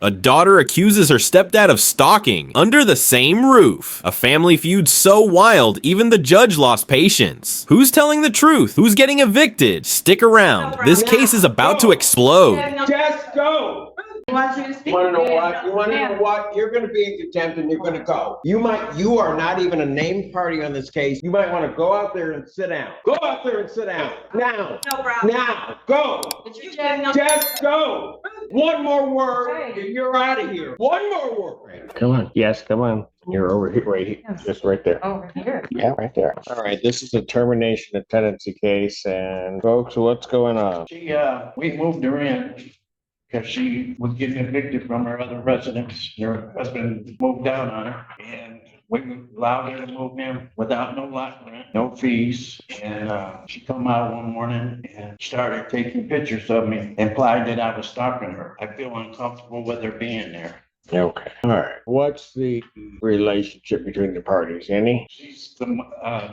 A daughter accuses her stepdad of stalking under the same roof. A family feud so wild, even the judge lost patience. Who's telling the truth? Who's getting evicted? Stick around. This case is about to explode. Just go. He wants you to speak. You want to know what? You want to know what? You're going to be in contempt and you're going to go. You are not even a named party on this case. You might want to go out there and sit down. Go out there and sit down. Now. No problem. Now. Go. Just go. One more word and you're out of here. One more word. Come on. Yes, come on. You're over here, right here, just right there. Over here. Yeah, right there. All right, this is a termination of tenancy case, and folks, what's going on? We moved her in because she was getting evicted from her other residence. Her husband moved down on her, and we allowed her to move in without no lot rent, no fees. And she come out one morning and started taking pictures of me, implied that I was stalking her. I feel uncomfortable with her being there. Okay, all right. What's the relationship between the parties? Any? She's the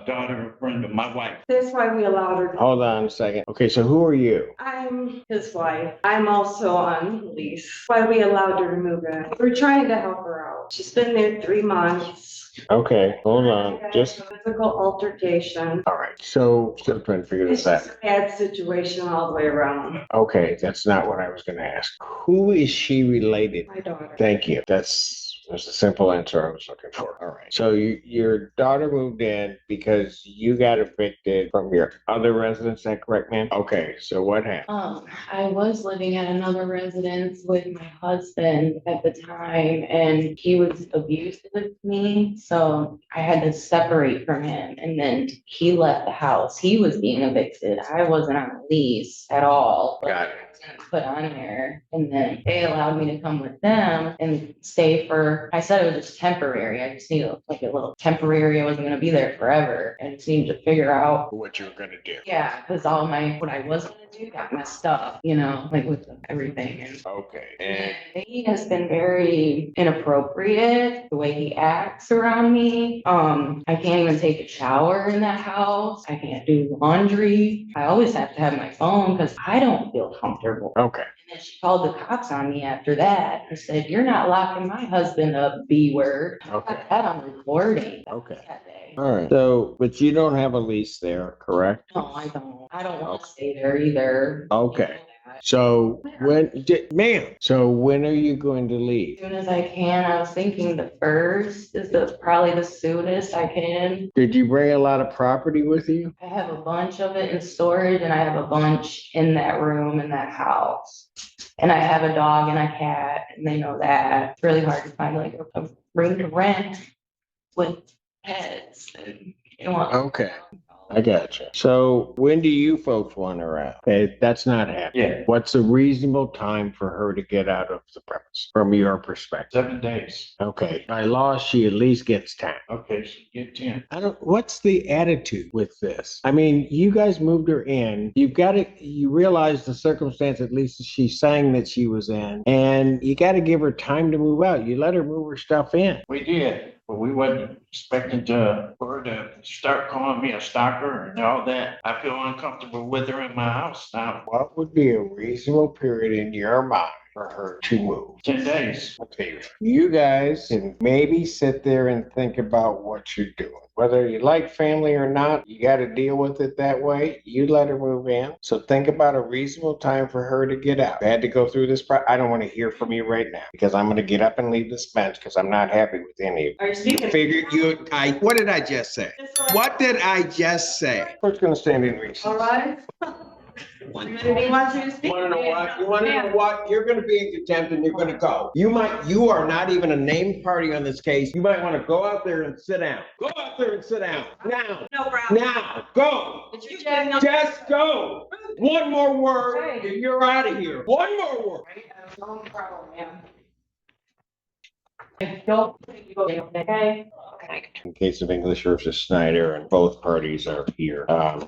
daughter of friend of my wife. That's why we allowed her. Hold on a second. Okay, so who are you? I'm his wife. I'm also on lease. Why we allowed her to move in. We're trying to help her out. She's been there 3 months. Okay, hold on. Just, Physical altercation. all right, so still trying to figure It's this out. just a bad situation all the way around. Okay, that's not what I was gonna ask. Who is she related? My daughter. Thank you. That's a simple answer I was looking for. All right. So your daughter moved in because you got evicted from your other residence. Is that correct, ma'am? Okay. So what happened? I was living at another residence with my husband at the time, and he was abusive with me. So I had to separate from him, and then he left the house. He was being evicted. I wasn't on a lease at all. Got it. Put on there, and then they allowed me to come with them and stay for, I said it was just temporary. I just needed like a little temporary. I wasn't gonna be there forever. And just needed to figure out, What you were gonna do? yeah, because all what I was gonna do got messed up, like with everything. And Okay. And he has been very inappropriate, the way he acts around me. I can't even take a shower in that house. I can't do laundry. I always have to have my phone because I don't feel comfortable. okay. And then she called the cops on me after that and said, "You're not locking my husband up, B word." I Okay. got that on recording Okay. that day. All right. So, but you don't have a lease there, correct? No, I don't. I don't want to stay there either. Okay. So so when are you going to leave? As soon as I can. I was thinking the first is probably the soonest I can. Did you bring a lot of property with you? I have a bunch of it in storage, and I have a bunch in that room in that house. And I have a dog and a cat, and they know that. It's really hard to find like a room to rent with pets and Okay. I gotcha. So when do you folks want her out? Okay, that's not happening. Yeah. What's a reasonable time for her to get out of the premise from your perspective? 7 days. Okay, by law, she at least gets time. Okay, she get 10. What's the attitude with this? I mean, you guys moved her in. You realize the circumstance, at least she's saying that she was in, and you got to give her time to move out. You let her move her stuff in. We did, but we wasn't expecting for her to start calling me a stalker and all that. I feel uncomfortable with her in my house now. What would be a reasonable period in your mind for her to move? 10 days. Okay, you guys can maybe sit there and think about what you're doing. Whether you like family or not, you got to deal with it that way. You let her move in. So think about a reasonable time for her to get out. I had to go through this. I don't want to hear from you right now because I'm going to get up and leave this bench because I'm not happy with any of you. Are you speaking? What did I just say? What did I just say? We're going to stand in recess. All right. He wants you to speak. You want to know what? You want to know what? You're going to be in contempt and you're going to go. You are not even a named party on this case. You might want to go out there and sit down. Go out there and sit down. Now. No problem. Now. Go. Just go. One more word and you're out of here. One more word. No problem, ma'am. I don't think you okay. In case of English versus Snyder, and both parties are here.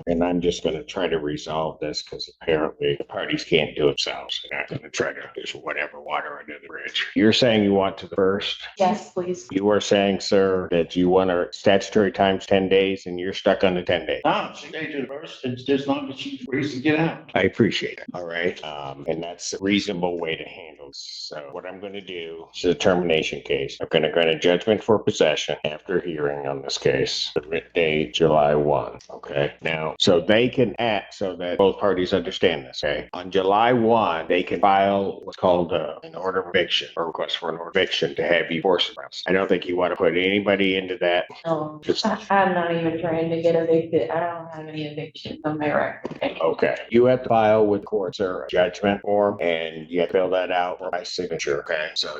And I'm just gonna try to resolve this because apparently the parties can't do it themselves. They're not gonna try to just whatever water under the bridge. You're saying you want to the first? Yes, please. You are saying, sir, that you want a statutory times 10 days and you're stuck on the 10 days. No, she stayed to the first, it's as long as she's free to get out. I appreciate it. All right. And that's a reasonable way to handle this. So what I'm going to do is a termination case. I'm going to grant a judgment for possession after hearing on this case. The date, July 1. Okay. Now, so they can act so that both parties understand this. Okay. On July 1, they can file what's called an order of eviction or request for an order of eviction to have you forced around. I don't think you want to put anybody into that. No, I'm not even trying to get evicted. I don't have any evictions on my record. Okay. You have to file with court, sir, a judgment form, and you have to fill that out by signature. Okay. So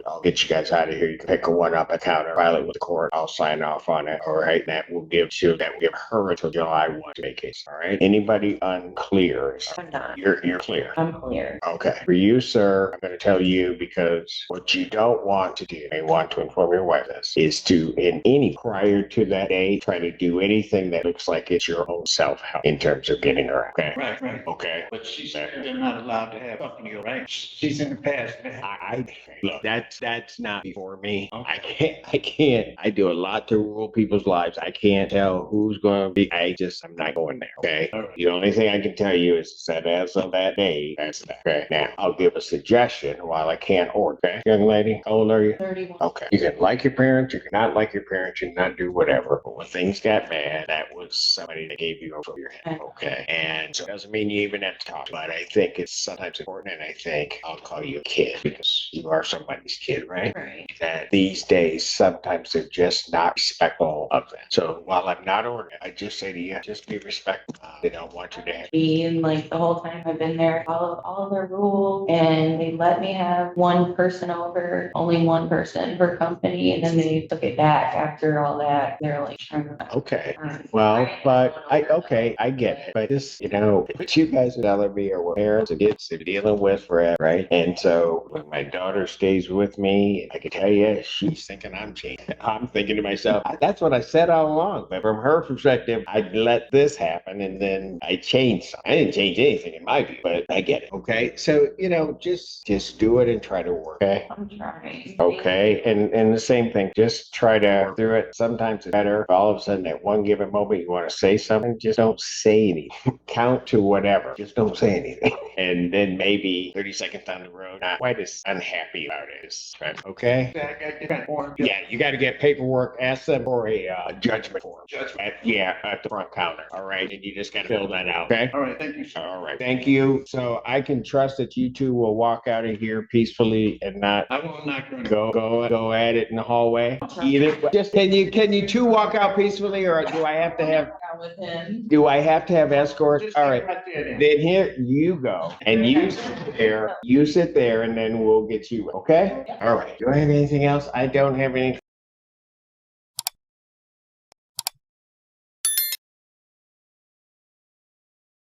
I'll get you guys out of here. You can pick one up at counter, file it with the court. I'll sign off on it. All right. That will give her until July 1 to make case. All right. Anybody unclear? I'm not. You're clear. I'm clear. Okay. For you, sir, I'm going to tell you because what you don't want to do, I want to inform your wife this, is to, in any prior to that day, try to do anything that looks like it's your own self-help in terms of getting her out. Okay. Right. Okay. But she said they're not allowed to have company, right? She's in the past. Look, that's not before me. I can't. I do a lot to rule people's lives. I can't tell who's going to be. I'm not going there. Okay. The only thing I can tell you is that as of that day, that's that. Okay. Now, I'll give a suggestion while I can't order. Okay. Young lady, how old are you? 31. Okay. You can like your parents, you can not like your parents, you can not do whatever. But when things got bad, that was somebody that gave you over your head. Okay. And so it doesn't mean you even have to talk, but I think it's sometimes important, and I think I'll call you a kid because you are somebody's kid, right? Right. That these days, sometimes they're just not respectful of that. So while I'm not ordering, I just say to you, just be respectful. They don't want you to have. And like the whole time I've been there, follow all their rules, and they let me have one person over, only one person per company, and then they took it back after all that. They're like trying to. Okay. Well, but I get it. But this, what you guys are telling me are what parents and kids are dealing with forever, right? And so when my daughter stays with me, I can tell you, she's thinking I'm changing. I'm thinking to myself, that's what I said all along. But from her perspective, I let this happen and then I changed something. I didn't change anything in my view, but I get it. Okay. So, just do it and try to work. Okay. I'm trying. Okay. And the same thing, just try to work through it. Sometimes it's better. If all of a sudden at one given moment you want to say something, just don't say anything. Count to whatever. Just don't say anything. And then maybe 30 seconds down the road, not quite as unhappy about it as friends. Okay? Yeah, you got to get paperwork. Ask them for a judgment form. At the front counter. All right? And you just got to fill that out. Okay? All right, thank you. All right. Thank you. So I can trust that you two will walk out of here peacefully and not I will not go at it in the hallway. Either just can you two walk out peacefully, or do I have to have With him. escorts? All right. Then here you go, and you sit there, and then we'll get you. Okay. All right. Do I have anything else? I don't have anything.